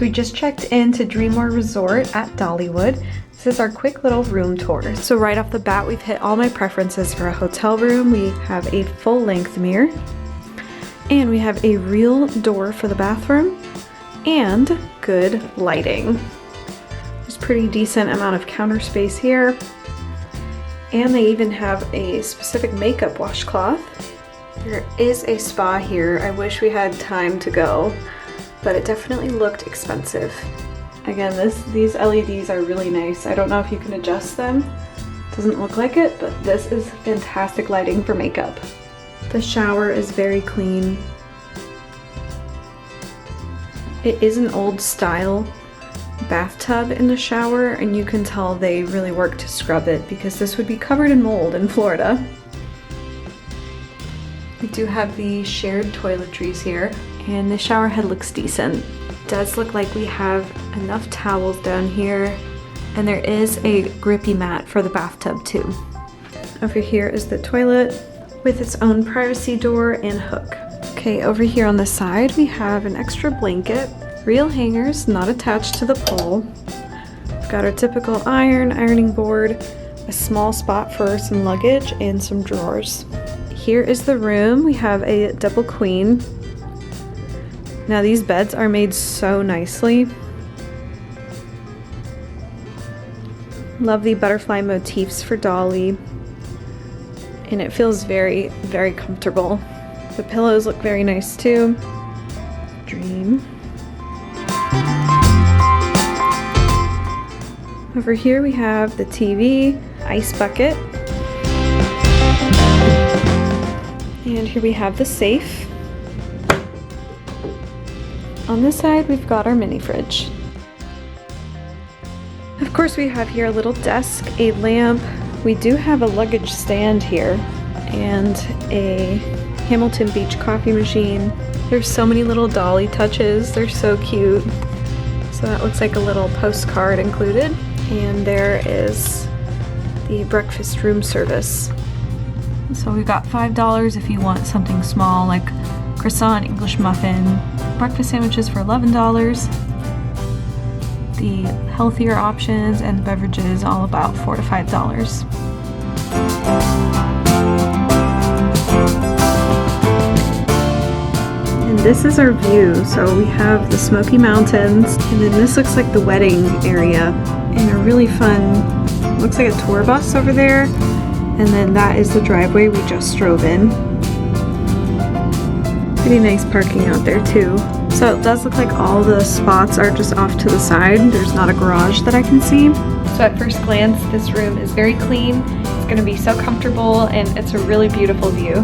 So we just checked into DreamMore Resort at Dollywood. This is our quick little room tour. So right off the bat, we've hit all my preferences for a hotel room. We have a full-length mirror, and we have a real door for the bathroom, and good lighting. There's pretty decent amount of counter space here, and they even have a specific makeup washcloth. There is a spa here. I wish we had time to go, but it definitely looked expensive. Again, these LEDs are really nice. I don't know if you can adjust them. Doesn't look like it, but this is fantastic lighting for makeup. The shower is very clean. It is an old style bathtub in the shower, and you can tell they really worked to scrub it because this would be covered in mold in Florida. We do have the shared toiletries here, and the shower head looks decent. It does look like we have enough towels down here, and there is a grippy mat for the bathtub too. Over here is the toilet with its own privacy door and hook. Okay, over here on the side we have an extra blanket, real hangers not attached to the pole. We've got our typical ironing board, a small spot for some luggage, and some drawers. Here is the room. We have a double queen. Now these beds are made so nicely. Love the butterfly motifs for Dolly. And it feels very, very comfortable. The pillows look very nice too. Dream. Over here we have the TV, ice bucket. And here we have the safe. On this side, we've got our mini fridge. Of course, we have here a little desk, a lamp. We do have a luggage stand here and a Hamilton Beach coffee machine. There's so many little Dolly touches. They're so cute. So that looks like a little postcard included. And there is the breakfast room service. So we've got $5 if you want something small like croissant, English muffin, breakfast sandwiches for $11. The healthier options and the beverages all about $4 to $5. And this is our view. So we have the Smoky Mountains, and then this looks like the wedding area, and a really fun, looks like a tour bus over there. And then that is the driveway we just drove in. Pretty nice parking out there too. So it does look like all the spots are just off to the side. There's not a garage that I can see. So at first glance, this room is very clean. It's gonna be so comfortable, and it's a really beautiful view.